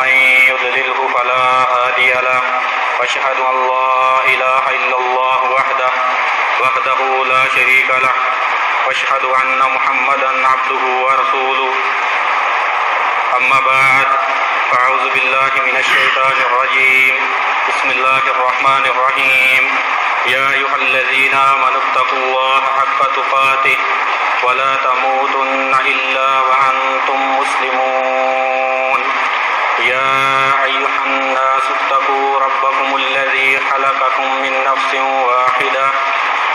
ومن يضلله فلا هادي له وأشهد أن لا إله إلا الله وحده لا شريك له وأشهد أن محمدا عبده ورسوله أما بعد فأعوذ بالله من الشيطان الرجيم بسم الله الرحمن الرحيم يا أيها الذين آمنوا اتقوا الله حق تقاته ولا تموتن إلا وأنتم مسلمون يا أيها الناس اتقوا ربكم الذي خلقكم من نفس واحدة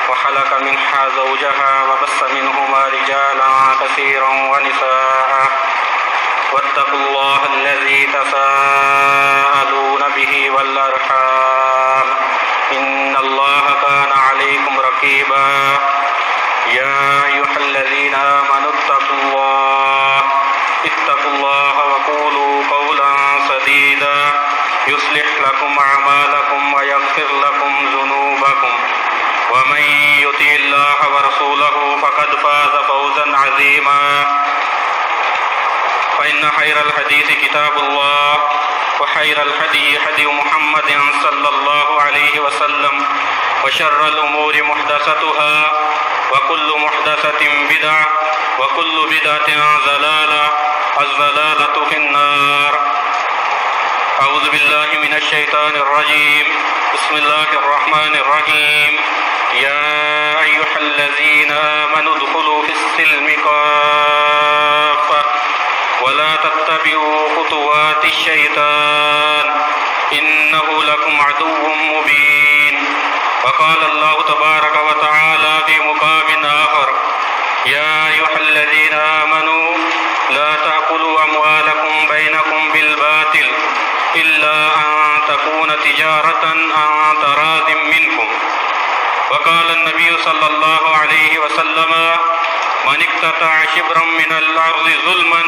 وخلق منها زوجها وبث منهما رجالا كثيرا ونساء واتقوا الله الذي تساءلون به والأرحام إن الله كان عليكم رقيبا يا أيها الذين آمنوا اتقوا الله وقولوا قولا سديدا يصلح لكم أعمالكم ويغفر لكم ذنوبكم ومن يطع الله ورسوله فقد فاز فوزا عظيما فإن خير الحديث كتاب الله وخير الهدي هدي محمد صلى الله عليه وسلم وشر الأمور محدثاتها وكل محدثة بدعة وكل بدعة ضلالة الضلالة في النار أعوذ بالله من الشيطان الرجيم بسم الله الرحمن الرحيم يا أيها الذين آمنوا ادخلوا في السلم كافة ولا تتبعوا خطوات الشيطان إنه لكم عدو مبين وقال الله تبارك وتعالى في مقام آخر يا أيها الذين آمنوا لا تأكلوا أموالكم بينكم بالباطل إلا أن تكون تجارة عن تراض منكم وقال النبي صلى الله عليه وسلم من اقتطع شبرا من الأرض ظلما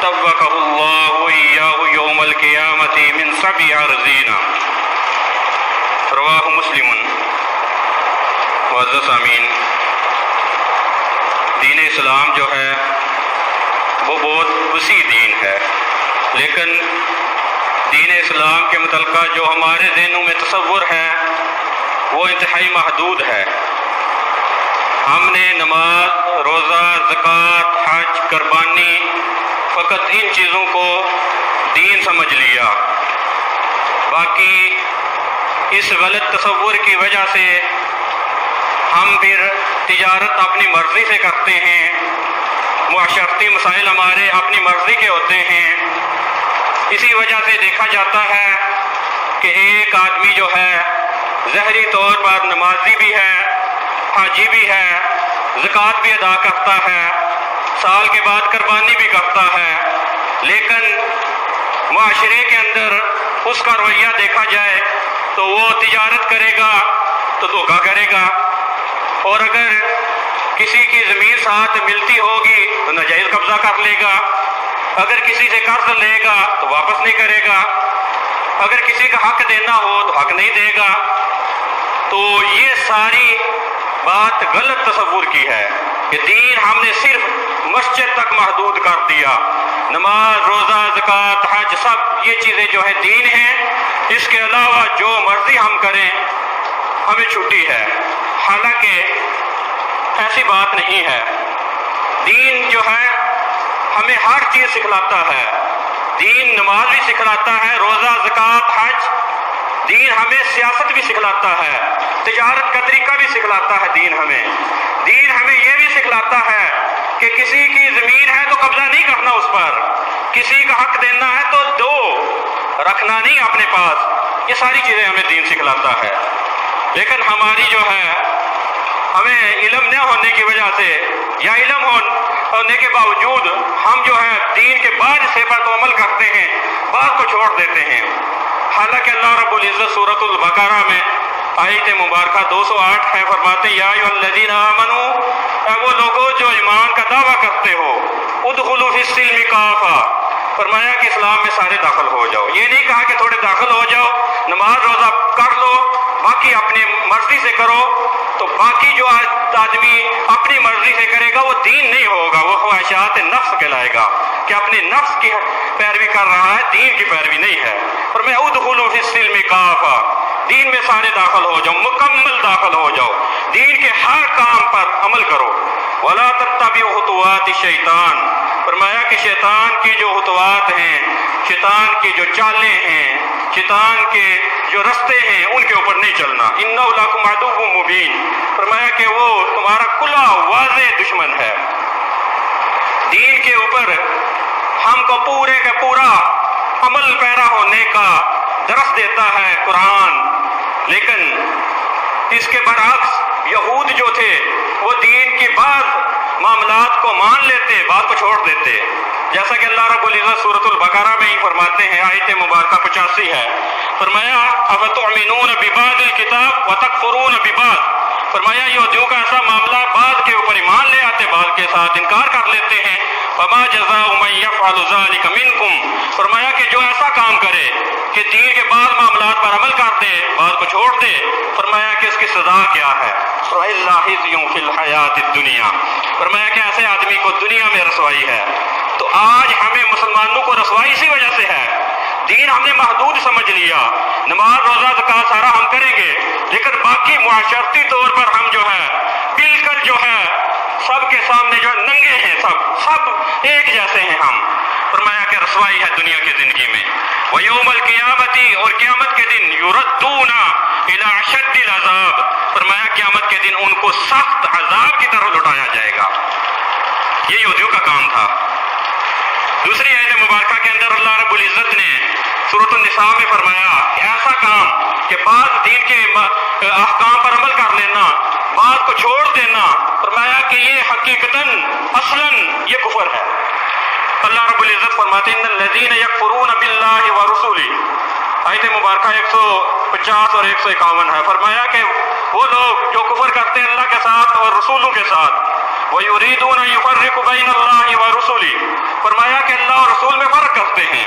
طوقه الله إياه يوم القيامة من 7 أرضين رواہ مسلم. معزز سامعین، دین اسلام جو ہے وہ بہت وسیع دین ہے، لیکن دین اسلام کے متعلقہ جو ہمارے ذہنوں میں تصور ہے وہ انتہائی محدود ہے. ہم نے نماز، روزہ، زکوٰۃ، حج، قربانی فقط ان چیزوں کو دین سمجھ لیا. باقی اس غلط تصور کی وجہ سے ہم پھر تجارت اپنی مرضی سے کرتے ہیں، معاشرتی مسائل ہمارے اپنی مرضی کے ہوتے ہیں. اسی وجہ سے دیکھا جاتا ہے کہ ایک آدمی جو ہے ظاہری طور پر نمازی بھی ہے، حاجی بھی ہے، زکوٰۃ بھی ادا کرتا ہے، سال کے بعد قربانی بھی کرتا ہے، لیکن معاشرے کے اندر اس کا رویہ دیکھا جائے تو وہ تجارت کرے گا تو دھوکہ کرے گا، اور اگر کسی کی زمین ساتھ ملتی ہوگی تو ناجائز قبضہ کر لے گا، اگر کسی سے قرض لے گا تو واپس نہیں کرے گا، اگر کسی کا حق دینا ہو تو حق نہیں دے گا. تو یہ ساری بات غلط تصور کی ہے کہ دین ہم نے صرف مسجد تک محدود کر دیا. نماز، روزہ، زکوٰۃ، حج سب یہ چیزیں جو ہے دین ہیں، اس کے علاوہ جو مرضی ہم کریں ہمیں چھٹی ہے. حالانکہ ایسی بات نہیں ہے. دین جو ہے ہمیں ہر چیز سکھلاتا ہے. دین نماز بھی سکھلاتا ہے، روزہ، زکوٰۃ، حج. دین ہمیں سیاست بھی سکھلاتا ہے، تجارت کا طریقہ بھی سکھلاتا ہے. دین ہمیں یہ بھی سکھلاتا ہے کہ کسی کی زمین ہے تو قبضہ نہیں کرنا اس پر، کسی کا حق دینا ہے تو دو، رکھنا نہیں اپنے پاس. یہ ساری چیزیں ہمیں دین سکھلاتا ہے. لیکن ہماری جو ہے ہمیں علم نہ ہونے کی وجہ سے یا علم ہونے کے باوجود ہم جو ہے دین کے بعض حصے پر تو عمل کرتے ہیں، بعض کو چھوڑ دیتے ہیں. حالانکہ اللہ رب العزت سورۃ البقرہ میں آیت مبارکہ 208 ہے، فرماتے یا ایھا الذین آمنوا، اے وہ لوگوں جو ایمان کا دعویٰ کرتے ہو، ادخلوا فی السلم کافہ، فرمایا کہ اسلام میں سارے داخل ہو جاؤ. یہ نہیں کہا کہ تھوڑے داخل ہو جاؤ، نماز روزہ کر لو، باقی اپنی مرضی سے کرو. تو باقی جو آدمی اپنی مرضی سے کرے گا وہ دین نہیں ہوگا، وہ خواہشات نفس کہلائے گا. کہ اپنے نفس کی پیروی کر رہا ہے، دین کی پیروی نہیں ہے۔ فرمایا ادخلوا فی السلم کافہ، دین میں سارے داخل ہو جاؤ، مکمل داخل ہو جاؤ، دین کے ہر کام پر عمل کرو۔ ولا تتبعوا خطوات الشیطان، فرمایا کہ شیطان کی جو خطوات ہیں، شیطان کی جو چالیں ہیں، شیطان کے جو رستے ہیں، ان کے اوپر نہیں چلنا۔ انہ لکم عدو مبین، فرمایا کہ وہ تمہارا کھلا واضح دشمن ہے۔ دین کے اوپر ہم کو پورے کا پورا عمل پیرا ہونے کا درس دیتا ہے قرآن، لیکن اس کے برعکس یہود جو تھے وہ دین کی بعض معاملات کو مان لیتے، بعض کو چھوڑ دیتے، جیسا کہ اللہ رب العزت سورۃ البقرہ میں ہی فرماتے ہیں، آیت مبارکہ 85 ہے، فرمایا افتؤمنون ببعض الکتاب وتکفرون ببعض، فرمایا یہودیوں کا ایسا معاملہ، بعض کے اوپر ایمان لے آتے، بعض کے ساتھ انکار کر لیتے ہیں۔ فما جزاء من یفعل ذلک منکم، فرمایا کہ جو ایسا کام کرے کہ دین کے بعض معاملات پر عمل کر دے، بعض کو چھوڑ دے، فرمایا کہ اس کی سزا کیا ہے؟ الا خزی فی الحیات الدنیا، فرمایا کہ ایسے آدمی کو دنیا میں رسوائی ہے۔ تو آج ہمیں مسلمانوں کو رسوائی اسی وجہ سے ہے، دین ہم نے محدود سمجھ لیا، نماز روزہ زکوٰۃ سارا ہم کریں گے، لیکن باقی معاشرتی طور پر ہم جو ہے بالکل جو ہے سب کے سامنے جو ہے ننگے ہیں، سب ایک جیسے ہیں ہم۔ فرمایا کہ رسوائی ہے دنیا کی زندگی میں۔ وَيَوْمَ الْقِيَامَةِ، اور قیامت کے دن، يُرَدُّونَ إِلَىٰ أَشَدِّ الْعَذَابِ، فرمایا قیامت کے دن ان کو سخت عذاب کی طرف لوٹایا جائے گا۔ یہ یہودیوں کا کام تھا۔ دوسری آیت مبارکہ کے اندر اللہ رب العزت نے سورۃ النساء میں فرمایا کہ ایسا کام کہ بعض دین کے احکام پر عمل کر لینا، بعض کو چھوڑ دینا، فرمایا کہ یہ حقیقتاً اصلاً یہ کفر ہے۔ اللہ رب العزت فرماتے ہیں ان الذین یکفرون باللہ ورسولہ، آیت مبارکہ 150 اور 151 ہے، فرمایا کہ وہ لوگ جو کفر کرتے ہیں اللہ کے ساتھ اور رسولوں کے ساتھ، وَيُرِيدُونَ يُفَرِّقُ بَيْنَ اللَّهِ وَرُسُلِهِ، فرمایا کہ اللہ اور رسول میں فرق کرتے ہیں،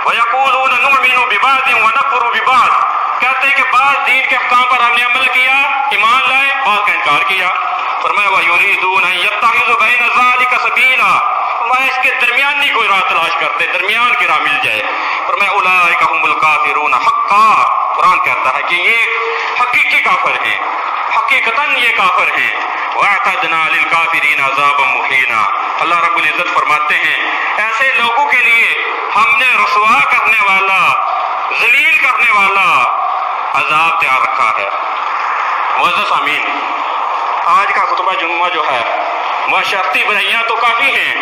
وَيَقُولُونَ نُؤْمِنُ بِبَعْضٍ وَنَكْفُرُ بِبَعْضٍ، کہتے ہیں کہ بعض دین کے احکام پر ہم نے عمل کیا، ایمان لائے، بعض کا انکار کیا۔ فرمایا وَيُرِيدُونَ أَن يَتَّخِذُوا بَيْنَ ذَلِكَ سَبِيلًا، فرمایا اس کے درمیانی کوئی راہ تلاش کرتے، درمیان کی راہ مل جائے۔ فرمایا اولئک هم الکافرون حقا، قرآن کہتا ہے کہ یہ حقیقی کافر ہیں، حقیقتاً یہ کافر ہیں۔ وَأَعْتَدْنَا لِلْكَافِرِينَ عَذَابًا مُهِينًا، اللہ رب العزت فرماتے ہیں ایسے لوگوں کے لیے ہم نے رسوا کرنے والا، ذلیل کرنے والا عذاب تیار رکھا ہے۔ معزز سامعین، آج کا خطبہ جمعہ جو ہے، معاشرتی برائیاں تو کافی ہیں،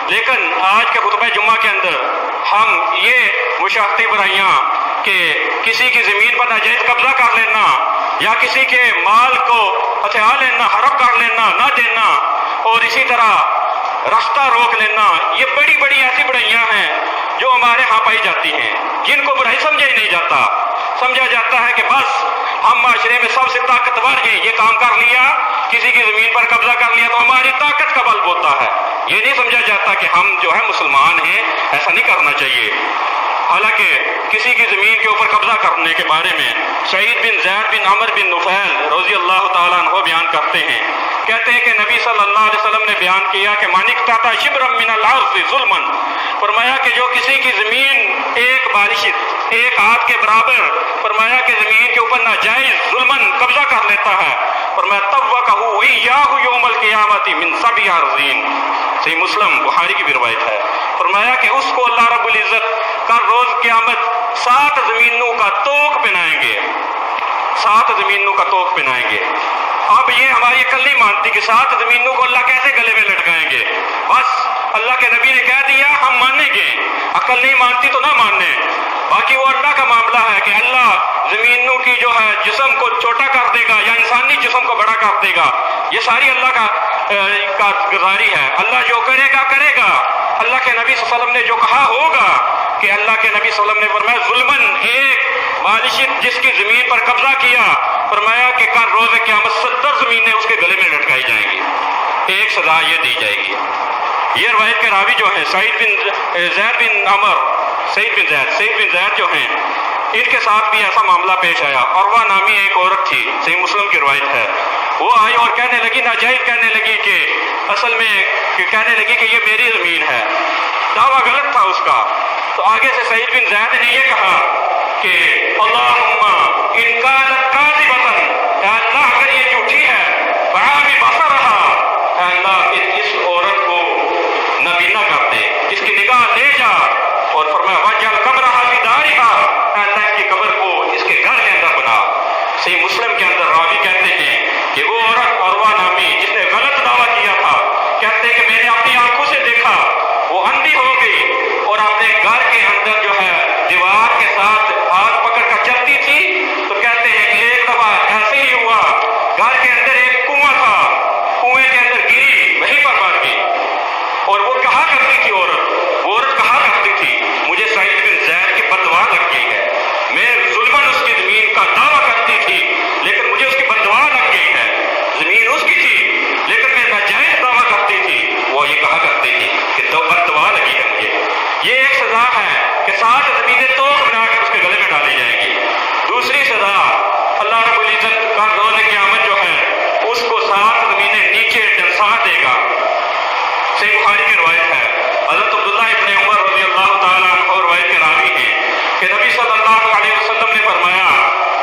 لیکن آج کے خطبہ جمعہ کے اندر ہم یہ معاشرتی برائیاں کہ کسی کی زمین پر ناجائز قبضہ کر لینا یا کسی کے مال کو ہتھیا لینا، ہڑپ کر لینا، نہ دینا، اور اسی طرح راستہ روک لینا، یہ بڑی بڑی ایسی برائیاں ہیں جو ہمارے ہاں پائی جاتی ہیں، جن کو برائی سمجھا ہی نہیں جاتا۔ سمجھا جاتا ہے کہ بس ہم معاشرے میں سب سے طاقتور ہیں، یہ کام کر لیا، کسی کی زمین پر قبضہ کر لیا تو ہماری طاقت کا بل ہوتا ہے۔ یہ نہیں سمجھا جاتا کہ ہم جو ہے مسلمان ہیں، ایسا نہیں کرنا چاہیے۔ حالانکہ کسی کی زمین کے اوپر قبضہ کرنے کے بارے میں سعید بن زید بن عمر بن نفیل رضی اللہ تعالیٰ عنہ بیان کرتے ہیں، کہتے ہیں کہ نبی صلی اللہ علیہ وسلم نے بیان کیا کہ من اقتطع شبرا من الارض ظلما، فرمایا کہ جو کسی کی زمین ایک بالشت، ایک ہاتھ کے برابر، فرمایا کہ زمین کے اوپر ناجائز ظلمن قبضہ کر لیتا ہے، فرمایا طوقہ ایاہ یوم القیامت من 7 ارضین، صحیح مسلم بخاری کی بھی روایت ہے، فرمایا کہ اس کو اللہ رب العزت کل روز قیامت 7 زمینوں کا توق پہنائیں گے، 7 زمینوں کا توق پہنائیں گے۔ اب یہ ہماری عقل نہیں مانتی کہ 7 زمینوں کو اللہ کیسے گلے میں لٹکائیں گے، بس اللہ کے نبی نے کہہ دیا ہم مانیں گے، عقل نہیں مانتی تو نہ مانیں، باقی وہ اللہ کا معاملہ ہے کہ اللہ زمینوں کی جو ہے جسم کو چھوٹا کر دے گا یا انسانی جسم کو بڑا کر دے گا، یہ ساری اللہ کا گزاری ہے، اللہ جو کرے گا کرے گا، اللہ کے نبی صلی اللہ علیہ وسلم نے جو کہا ہوگا، کہ اللہ کے نبی صلی اللہ علیہ وسلم نے فرمایا ظلمن ایک بالشت جس کی زمین پر قبضہ کیا، فرمایا کہ کل روز قیامت 70 زمینیں اس کے گلے میں لٹکائی جائیں گی، ایک سزا یہ دی جائے گی۔ یہ روایت کے راوی جو ہیں سعید بن زید بن عمر، سعید بن زید جو ہیں، ان کے ساتھ بھی ایسا معاملہ پیش آیا، اور وہ نامی ایک عورت تھی، صحیح مسلم کی روایت ہے، وہ آئی اور کہنے لگی، ناجائز کہنے لگی کہ اصل میں کہنے لگی کہ یہ میری زمین ہے، دعویٰ غلط تھا اس کا. تو آگے سے سعید بن زید نے یہ کہا کہ اللہم ان کانت کاذبۃ، اے اللہ اگر یہ جھوٹی ہے، فعامی بصرہا، اے اللہ اس عورت کو نابینا کر دے، اس کی نگاہ لے جا. اور فرمایا واجعل قبرہا فی دارہا، اے اللہ اس کی قبر کو اس کے گھر کے اندر بنا. صحیح مسلم کے اندر راوی کہتے ہیں کہ وہ عورت عروہ نامی جس نے غلط دعویٰ کیا تھا، کہتے ہیں کہ میں نے اپنی آنکھوں سے دیکھا وہ اندھی ہو گئی اور اپنے گھر کے اندر جو ہے دیوار کے ساتھ ہاتھ پکڑ کر چلتی تھی. تو کہتے ہیں کہ ایک دفعہ ایسے ہی ہوا، گھر کے اندر ایک کنواں تھا، کنویں کے اندر گری، وہیں پر مر گئی. اور وہ کہا کرتی تھی وہ عورت کہا کرتی تھی مجھے سعید بن زید کی بددعا لگ گئی ہے، میں ظلماً اس کی زمین کا دعویٰ کرتی تھی لیکن مجھے اس کی بددعا لگ گئی ہے. زمین اس کی تھی لیکن میں ناجائز دعویٰ کرتی تھی. وہ یہ کہا کرتی تھی کہ بددعا لگی ہے مجھے. یہ ایک سزا ہے کہ 7 زمینیں توڑ بنا کر اس کے گلے میں ڈالی جائیں گی. دوسری سزا اللہ رب العزت کا روز قیامت جو ہے اس کو 7 زمینیں نیچے ڈنسا دے گا. صحیح بخاری کی روایت ہے، حضرت عبداللہ ابن عمر رضی اللہ تعالیٰ عنہ روایت کے راوی ہیں کہ نبی صلی اللہ علیہ وسلم نے فرمایا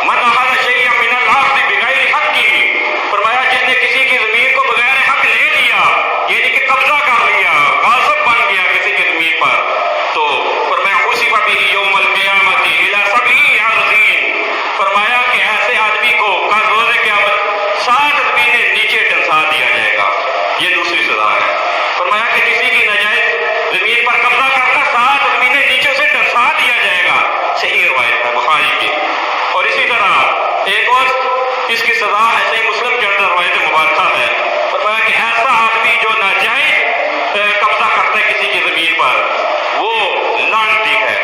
من اخذ شیئا من الارض بغیر حقہ، فرمایا جس نے کسی کی زمین کو بغیر حق لے لیا، یعنی کہ قبضہ کر لیا، غاصب بن گیا کسی کی زمین پر، تو فرمایا حسب بہ یوم القیامۃ الی 70 ارضین، فرمایا کہ ایسے آدمی کو کل روز قیامت 7 زمینیں نیچے ڈنسا دیا جائے گا. یہ دوسری سزا ہے. فرمایا کہ کسی کی ناجائز زمین پر قبضہ کرنا 7 زمینیں نیچے سے ڈنسا دیا جائے گا. صحیح روایت ہے بخاری کی. اور اسی طرح ایک اور اس کی سزا ہے، صحیح مسلم کے اندر روایت مبارکہ ہے. فرمایا کہ ایسا آدمی جو ناجائز قبضہ کرتا ہے کسی کی زمین پر وہ لعنتی ہے.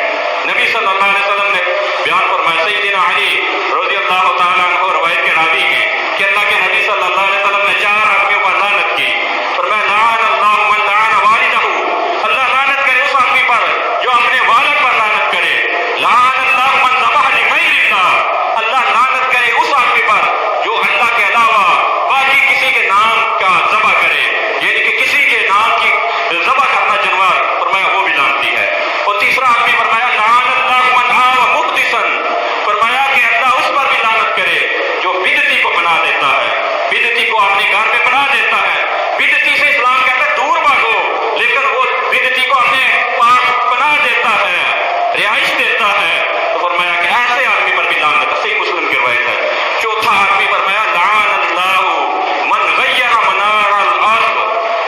نبی صلی اللہ علیہ وسلم نے بیان فرمایا، سیدنا علی رضی اللہ تعالیٰ عنہ روایت کے راوی ہیں کہ اللہ کے نبی صلی اللہ علیہ وسلم نے 4 آدمیوں پر لعنت کی. فرمایا لعن اللہ من لعن والدہ، اللہ لعنت کرے اس آدمی پر جو اپنے والد پر لعنت کرے. لعن اللہ من ذبح لغیر اللہ، اللہ لعنت کرے اس آدمی پر جو اللہ کے علاوہ باقی کسی کے نام کا ذبح کرے، یعنی کہ کسی کے نام کی ذبح کرنا جانور، فرمایا وہ بھی لعنتی ہے. اور تیسرا آدمی فرمایا لعن اللہ من آوى محدثا، فرمایا کہ اللہ اس پر بھی لعنت کرے جو بدعتی کو بنا دیتا ہے، بدعتی کو اپنے گھر میں بنا دیتا ہے. بدعتی سے اسلام کہتا ہے دور بھاگو، لیکن وہ بدعتی کو اپنے پاس بنا دیتا ہے، رہائش دیتا ہے. تو فرمایا کہ ایسے آدمی پر بھی لعنت. صحیح مسلم کی روایت ہے. چوتھا آدمی فرمایا لعن اللہ من غیر منار الارض،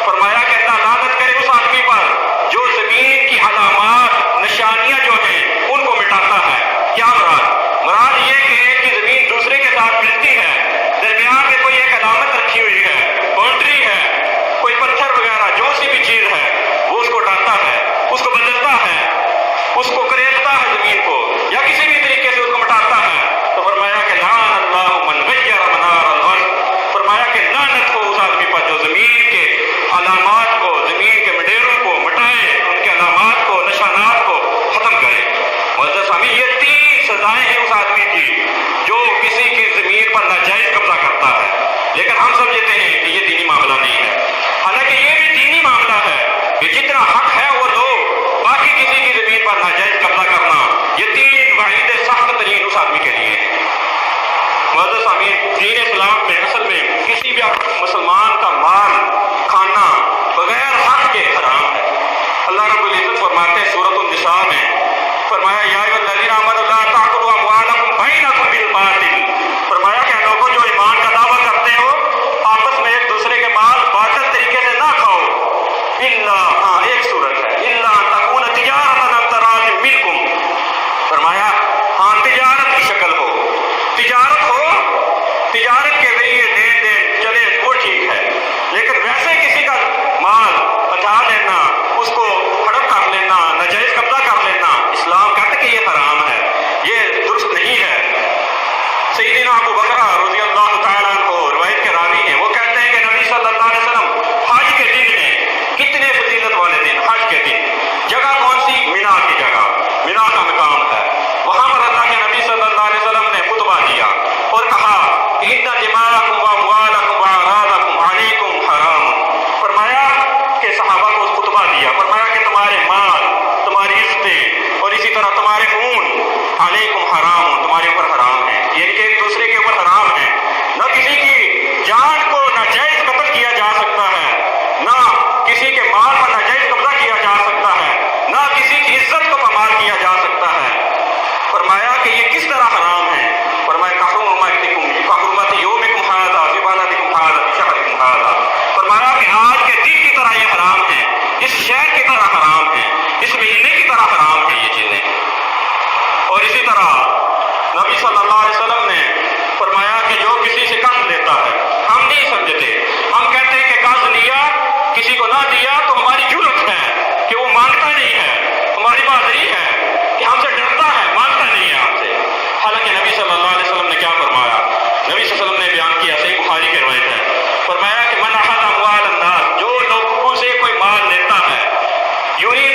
فرمایا کہ اللہ لعنت کرے اس آدمی پر جو زمین کی علامات نشانیاں جو ہیں ان کو مٹاتا ہے. کیا مراد یہ کہ ایک کی زمین دوسرے کے ساتھ ملتی ہے، درمیان میں کوئی ایک علامت رکھی ہوئی ہے، باؤنڈری ہے، کوئی پتھر وغیرہ جو سی بھی چیز ہے وہ اس کو ڈالتا ہے، اس کو بدلتا ہے، اس کو کریدتا ہے زمین کو، یا کسی بھی طریقے سے اس کو مٹاتا ہے. تو فرمایا کہ لعن اللہ من غیر منار الارض، فرمایا کہ لعنت ہو اس آدمی پر جو زمین کے علامات کو، زمین کے مڈیروں کو مٹائے، ان کے علامات کو، نشانات کو ختم کرے. معزز سامعین، یہ 3 سزائیں ہیں اس آدمی کی جو کسی کی زمین پر ناجائز قبضہ کرتا ہے. لیکن ہم سمجھتے ہیں کہ یہ دینی معاملہ نہیں ہے، حالانکہ یہ بھی دینی معاملہ ہے کہ جتنا حق ہے وہ دو، باقی کسی کی زمین پر ناجائز قبضہ کرنا، یہ 3 وعید سخت ترین اس آدمی کے لیے ہیں. معزز سامعین، دین اسلام میں اصل میں کسی بھی مسلمان کا مال کھانا بغیر حق کے حرام ہے. اللہ رب العزت فرماتے ہیں سورۃ النساء میں، فرمایا یا ایھا الذین آمنوا لا تأکلوا اموالکم بینکم بالباطل، فرمایا کہ لوگوں جو ایمان کا دعویٰ کرتے ہو آپس میں ایک دوسرے کے مال باطل طریقے سے نہ کھاؤ. ایک صورت ہے الا ان تکون تجارۃ عن تراض منکم، فرمایا ہاں تجارت کی شکل ہو، تجارت ہو، تجارت کے ذریعے لین دین چلے وہ ٹھیک ہے، لیکن ویسے کسی کا مال بچا لینا، اس کو ہڑپ کر لینا، ناجائز قبضہ کر لینا، اسلام کہتا ہے کہ یہ حرام ہے، یہ درست نہیں ہے. سیدنا ابو بکر رضی اللہ تعالیٰ عنہ روایت کے راوی ہیں، وہ کہتے ہیں کہ نبی صلی اللہ علیہ وسلم حج کے دن میں، کتنے فضیلت والے دن، حج کے دن، جگہ کون سی؟ مینا کی جگہ، مینا کا مقام ہے، وہاں پر اللہ کے نبی صلی اللہ علیہ وسلم نے خطبہ دیا اور کہا ان دماءکم واموالکم واعراضکم علیکم حرام، فرمایا کہ صحابہ کو خطبہ دیا، فرمایا کہ تمہارے مال،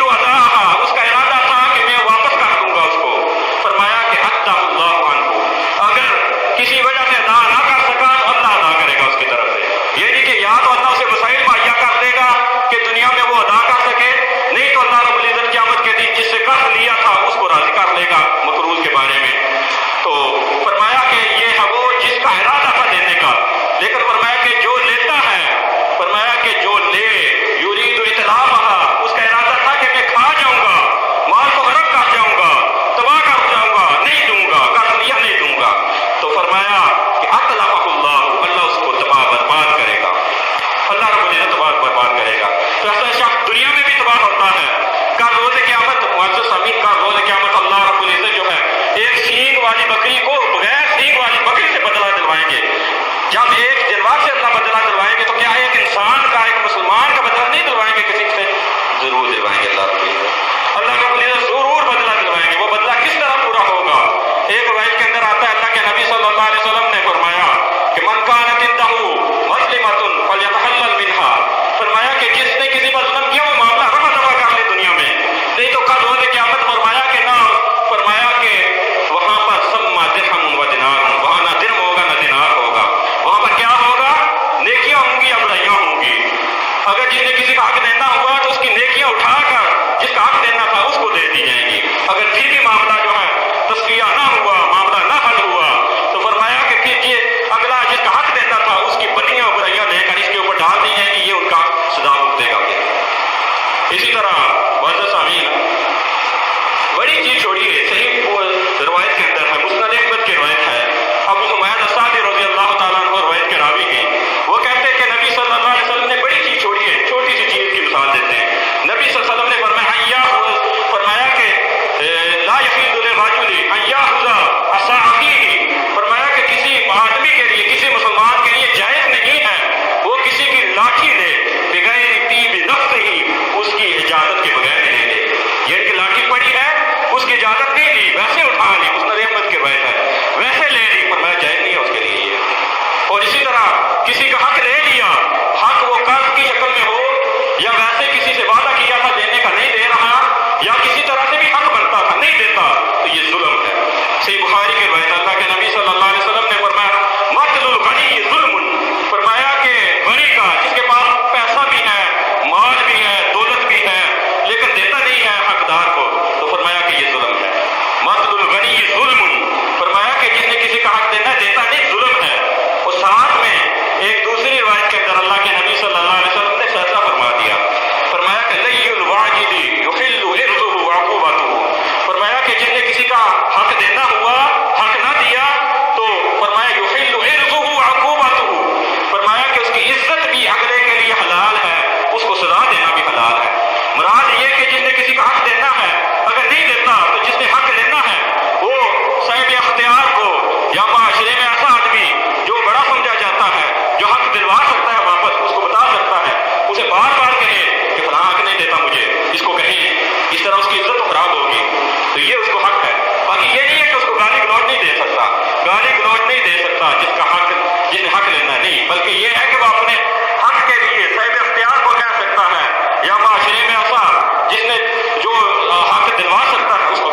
اداها، اس کا ارادہ تھا کہ میں واپس کر دوں گا اس کو. فرمایا کہ ادہ اللہ عنہ، اگر کسی وجہ سے ادا نہ کر سکا تو اللہ ادا کرے گا اس کی طرف سے. یعنی کہ یا تو اللہ اسے وسائل مہیا کر دے گا کہ دنیا میں وہ ادا کر سکے، نہیں تو اللہ رب العزت قیامت کے دن جس سے قرض لیا تھا اس کو راضی کر لے گا مقروض کے بارے میں. تو فرمایا کہ یہ ہے وہ جس کا ارادہ تھا دینے کا، لیکن فرمایا کہ جو لیتا ہے، فرمایا کہ جو لے یرید اتلافہا، اس کا ارادہ تھا کہ میں کھا جاؤں گا، مال کو غرق کر جاؤں گا، تباہ کر جاؤں گا، نہیں دوں گا، قرض لیا نہیں دوں گا. تو فرمایا کہ اتلفہ اللہ، اللہ اس کو تباہ برباد کرے گا، اللہ رب العزت تباہ برباد کرے گا. تو ایسا شخص دنیا میں بھی تباہ ہوتا ہے. کل روز قیامت معزز سامعین، کل روز قیامت اللہ رب العزت جو ہے ایک سینگ والی بکری کو بغیر سینگ والی بکری سے بدلہ دلوائیں گے. جب ایک جانور سے اللہ بدلہ دلوائیں گے تو کیا ایک انسان کا، ایک مسلمان کا بدلہ نہیں دلوائیں گے کسی سے؟ ضرور دلوائیں گے اللہ رب العزت. اللہ رب العزت ضرور بدلہ دلوائیں گے. وہ بدلہ کس طرح پورا ہوگا؟ ایک روایت کے اندر آتا ہے اللہ کے نبی صلی اللہ علیہ وسلم نے فرمایا کہ من کانت عنده مظلمۃ فلیتحلل منها، فرمایا کہ جس نے کسی پر ظلم کیا وہ معاملہ رفع دفع کر لے دنیا میں، نہیں تو کل روز قیامت فرمایا کہ نہ، فرمایا کہ وہاں پر سما درہم و دینار، وہاں نہ درہم ہوگا نہ دینار ہوگا، وہاں پر کیا ہوگا؟ نیکیاں ہوں گی یا برائیاں ہوں گی. اگر جس نے کسی کا حق دینا ہوا تو اس کی نیکیاں اٹھا کر جس کا حق دینا تھا اس کو دے دی جائیں گی. اگر پھر بھی معاملہ جو ہے تصفیہ نہ ہوا، معاملہ نہ حل ہوا، تو فرمایا کہ پھر یہ اگلا جس کا حق دینا تھا اس کی بدیاں برائیاں لے کر اس کے اوپر ڈال دی جائیں گی، یہ ان کا سزا بھگتے گا. اسی طرح معزز سامعین، بڑی چیز چھوڑیے، صحیح روایت کے اندر ہے، مسند احمد کی روایت ہے، ابو حمید السعدی رضی اللہ تعالیٰ عنہ روایت کے راوی ہیں. وہ کہتے ہیں کہ نبی صلی اللہ علیہ وسلم نے بڑی چیز چھوڑی ہے، چھوٹی سی چیز کی مثال دیتے ہیں. نبی صلی اللہ علیہ وسلم نے فرمایا کہ لا یحل للرجل ان یاخذ عصا اخیہ، فرمایا کہ کسی آدمی کے لیے، کسی مسلمان کے لیے جائز نہیں ہے وہ کسی کی لاٹھی لے بغیر طیب نفسہ، اس کی اجازت کے بغیر لے لے. یہ کہ لاٹھی پڑی ہے، اس کی اجازت نہیں لی، ویسے اٹھا لی، مسند احمد کی روایت ہے، ویسے لے لی، فرمایا جائز نہیں ہے اس کے لیے یہ. اور اسی طرح کسی کا حق لے لیا، حق وہ قرض کی شکل میں ہو یا ویسے کسی سے وعدہ کیا تھا دینے کا نہیں دے رہا، یا کسی طرح سے بھی حق بنتا تھا نہیں دیتا، تو یہ ظلم ہے. صحیح بخاری کی روایت اللہ کے نبی صلی اللہ علیہ وسلم نے فرمایا مقتل الغنی ظلم، فرمایا کہ غنی کا، جس کے پاس پیسہ بھی ہے، مال بھی ہے، دولت بھی ہے، لیکن دیتا نہیں ہے حقدار کو، تو فرمایا کہ یہ ظلم ہے. مقتل الغنی ظلم، فرمایا کہ جس نے کسی کا حق دینا دیتا نہیں، ظلم ہے. اور ساتھ میں ایک دوسری روایت کے اندر اللہ کے نبی صلی اللہ علیہ وسلم نے فیصلہ فرما دیا، فرمایا کہ لی الواجد یحل عرضہ وعقوبتہ، فرمایا کہ جس نے کسی کا حق دینا ہوا، حق نہ دیا، تو فرمایا یحل عرضہ وعقوبتہ، فرمایا کہ اس کی عزت بھی اگلے کے لیے حلال ہے، اس کو سزا دینا بھی حلال ہے. مراد یہ کہ جس نے کسی کا حق دینا ہے، اگر نہیں دیتا تو جس نے حق لینا ہے وہ صاحب اختیار کو، یا معاشرے میں ایسا آدمی جو بڑا سمجھا جاتا ہے، جو حق دلوا سکتا ہے واپس، اس کو بتا سکتا ہے، اسے بار بار کہے کہ فلاں حق نہیں دیتا مجھے، اس کو کہیں، اس طرح اس کی عزت خراب ہوگی، تو یہ اس کو حق ہے. باقی یہ نہیں ہے کہ اس کو گالی گلوچ نہیں دے سکتا، گالی گلوچ نہیں دے سکتا جس کا حق، جس نے حق لینا نہیں، بلکہ یہ ہے کہ وہ اپنے حق کے لیے صاحب اختیار کو کہہ سکتا ہے، یا معاشرے میں ایسا جس نے جو حق دلوا سکتا ہے اس کو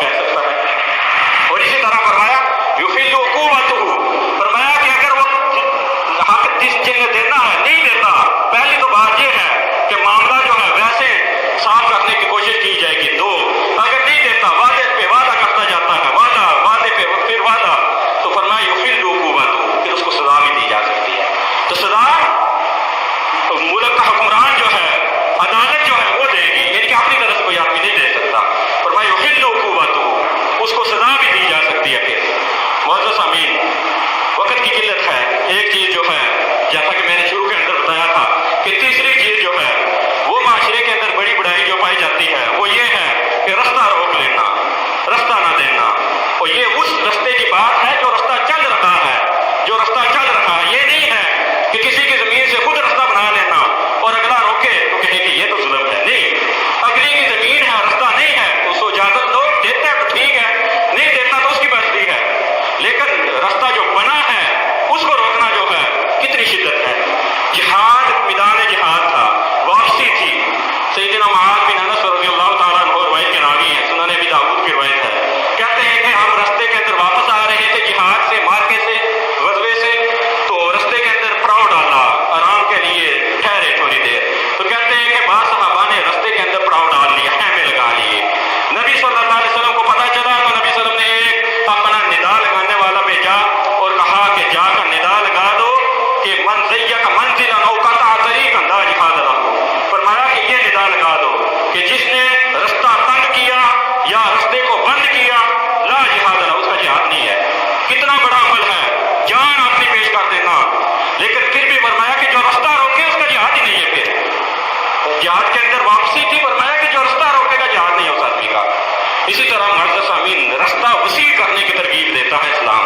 وسیع کرنے کی ترغیب دیتا ہے اسلام۔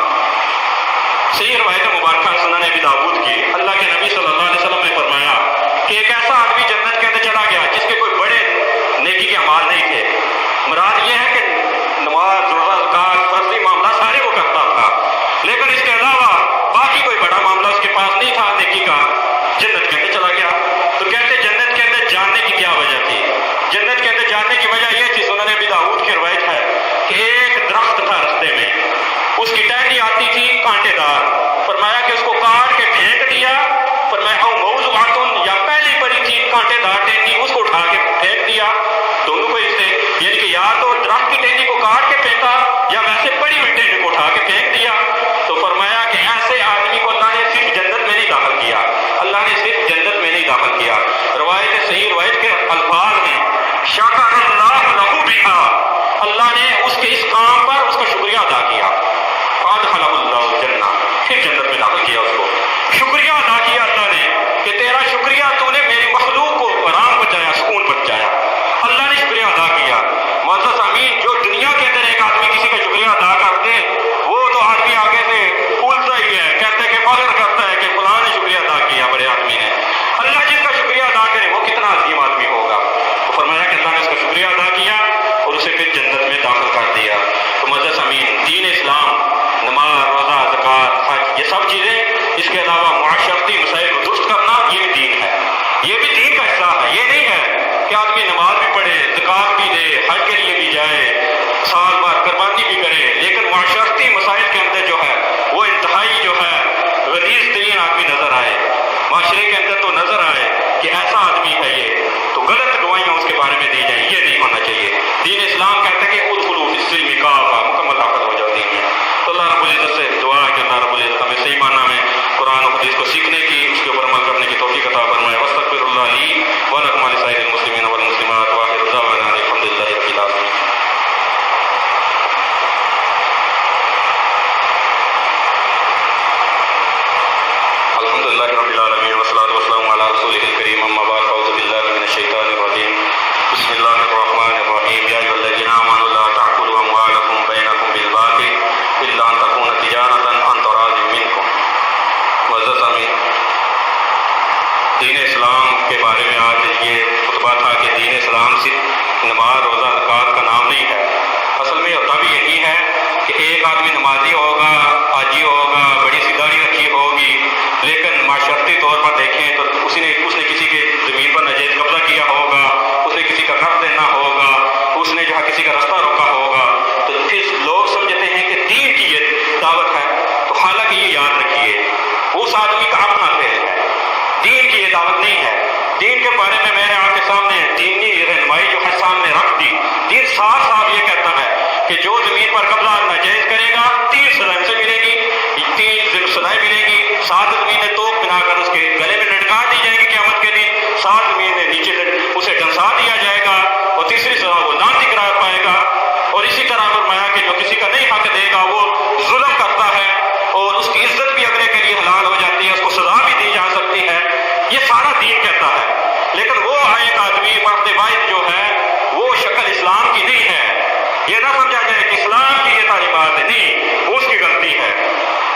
صحیح روایت مبارکہ سنن ابی داؤد کی، اللہ کے نبی صلی اللہ علیہ وسلم نے فرمایا کہ ایک ایسا آدمی جنت کے اندر چلا گیا جس کے کوئی بڑے نیکی کے اعمال نہیں تھے۔ مراد یہ ہے کہ نماز، روزہ، زکات، فرضی معاملہ سارے وہ کرتا تھا، لیکن اس کے علاوہ باقی کوئی بڑا معاملہ اس کے پاس نہیں تھا نیکی کا، جنت کے اندر چلا گیا۔ تو کہتے جنت کے اندر جاننے کی کیا وجہ تھی؟ جنت کے اندر جاننے کی وجہ یہ تھی، سنن ابی داؤد کی روایت ہے کہ ایک درخت تھا رستے میں، اس کی ٹہنی آتی تھی کانٹے دار، فرمایا کہ اس کو کاٹ کے پھینک دیا، فرمایا او موضوعاتن، یا پہلی پڑی تھی کانٹے دار ٹہنی اس کو اٹھا کے پھینک دیا، دونوں کو اس سے، یعنی کہ یا تو درخت کی ٹہنی کو کاٹ کے پھینکا یا ویسے پڑی ہوئی ٹہنی کو اٹھا کے پھینک دیا۔ تو فرمایا کہ ایسے آدمی کو اللہ نے صرف جنت میں نہیں داخل کیا، اللہ نے صرف جنت میں نہیں داخل کیا۔ روایت صحیح روایت کے الفاظ ہیں شکر اللہ لہو بہا، اللہ نے اس کے اس کام پر اس کا شکریہ ادا کیا، فادخلہ اللہ الجنہ، پھر جنت میں داخل کیا اس کو۔ شکریہ ادا کیا اللہ نے کہ تیرا شکریہ تو نے میری مخلوق کو آرام بچایا، سکون بچایا، اللہ نے شکریہ ادا کیا۔ معزز امین، جو دنیا کے اندر ایک آدمی کسی کا شکریہ ادا کر دے وہ تو آدمی آگے سے پھولتا ہی ہے، کہتے ہیں کہ فخر کرتا ہے کہ فلاں نے شکریہ ادا کیا، بڑے آدمی نے۔ اللہ جس کا شکریہ ادا کرے وہ کتنا عظیم آدمی ہوگا۔ تو فرمایا کہ اللہ نے اس کا شکریہ ادا کیا اور اسے پھر جنت میں داخل کر دیا۔ تو معزز امین، دین اسلام، نماز، روزہ، زکات، حج، یہ سب چیزیں، اس کے علاوہ معاشرتی مسائل کو درست کرنا، یہ بھی دین ہے، یہ بھی دین کا حصہ ہے۔ یہ نہیں ہے کہ آدمی نماز بھی پڑھے، زکات بھی دے، حج کے لیے بھی جائے، سال بھر قربانی بھی کرے، لیکن معاشرتی مسائل کے اندر جو ہے وہ انتہائی جو ہے غلیظ ترین آدمی نظر آئے، معاشرے کے اندر تو نظر آئے کہ ایسا آدمی ہے یہ، تو غلط گواہیاں اس کے بارے میں دی جائیں، یہ نہیں ہونا چاہیے۔ دین اسلام کہتے ہیں کہ ادخلوا فی السلم کافہ، مکمل داخل ہو جاؤ دین میں۔ تو اللہ رب العزت سے دعا ہے کہ اللہ رب العزت ہمیں صحیح معنی میں قرآن و حدیث کو سیکھنے کی، اس کے اوپر عمل کرنے کی توفیق عطا فرمائے۔ واستغفر اللہ لی ولکم ولسائر المسلمین والمسلمات، وآخر دعوانا الحمد للہ رب العالمین۔ الحمد للہ رب العالمین والصلاۃ والسلام علی رسولہ الکریم، اما بعد، اعوذ باللہ من الشیطان الرجیم، بسم اللہ الرحمن الرحیم، یا ایھا الذین آمنوا لا تأکلوا اموالکم بینکم بالباطل الا ان تکون تجارۃ عن تراض منکم۔ معزز امین، دین اسلام کے بارے میں آج یہ خطبہ تھا کہ دین اسلام صرف نماز، روزہ، زکات کا نام نہیں ہے۔ اصل میں ہوتا بھی یہی ہے کہ ایک آدمی نمازی ہوگا، حاجی ہوگا، بڑی سی داڑھی رکھی ہوگی، لیکن معاشرتی طور پر دیکھیں تو اس نے کسی کے زمین پر ناجائز قبضہ کیا ہوگا، اس نے کسی کا قرض دینا ہوگا، اس نے جو ہے کسی کا رستہ روکا ہوگا، تو پھر لوگ سمجھتے ہیں کہ دین کی یہ دعوت ہے۔ تو حالانکہ یہ یاد رکھیے اس آدمی کا اپنا فعل ہے، دین کی یہ دعوت نہیں ہے۔ دین کے بارے میں نے آپ کے سامنے دینی رہنمائی جو ہے سامنے رکھ دی۔ دین صاف صاف یہ کہتا ہے کہ جو زمین پر قبضہ ناجائز کرے گا 3 سزائیں سے ملے گی، 3 سزائیں ملے گی، 7 زمینیں توپ بنا کر اس کے گلے میں لٹکا دی جائے گی قیامت کے دن، 7 زمینیں نیچے اسے ڈنسا دیا جائے گا، اور تیسری سزا وہ لعنتی قرار پائے گا۔ اور اسی طرح فرمایا کہ جو کسی کا نہیں حق دے گا وہ ظلم کرتا ہے، اور اس کی عزت بھی اگلے کے لیے حلال ہو جاتی ہے، اس کو سزا بھی دی جا سکتی ہے۔ یہ سارا دین کہتا ہے، لیکن وہ ایک آدمی مرد واحد جو ہے وہ شکل اسلام کی نہیں ہے۔ یہ نہ سمجھا جائے کہ اسلام کی یہ تعلیمات ہے، نہیں، وہ اس کی غلطی ہے،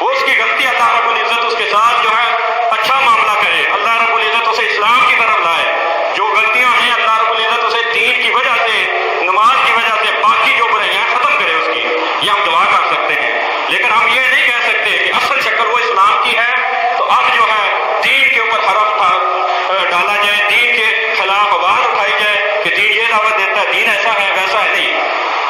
وہ اس کی غلطی۔ اللہ رب العزت اس کے ساتھ جو ہے اچھا معاملہ کرے، اللہ رب العزت اسے اسلام کی طرف لائے۔ جو غلطیاں ہیں اللہ رب العزت اسے دین کی وجہ سے، نماز کی وجہ سے، باقی جو برائیاں ختم کرے اس کی، یہ ہم دعا کر سکتے ہیں۔ لیکن ہم یہ نہیں کہہ سکتے کہ اصل شکل وہ اسلام کی ہے تو اب جو ہے دین کے اوپر حرف ڈالا جائے، دین کے خلاف آواز اٹھائی جائے کہ دین یہ دعوت دیتا ہے، دین ایسا ہے ویسا ہے، نہیں۔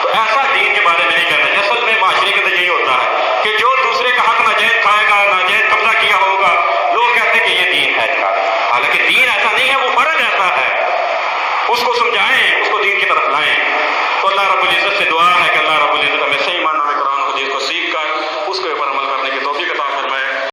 تو ایسا دین کے بارے میں نہیں کہنا ہے۔ اصل میں معاشرے کے اندر یہی ہوتا ہے کہ جو دوسرے کا حق ناجائز کھائے گا، ناجائز قبضہ کیا ہوگا، لوگ کہتے ہیں کہ یہ دین ہے کا، حالانکہ دین ایسا نہیں ہے، وہ فرض ایسا ہے۔ اس کو سمجھائیں، اس کو دین کی طرف لائیں۔ تو اللہ رب العزت سے دعا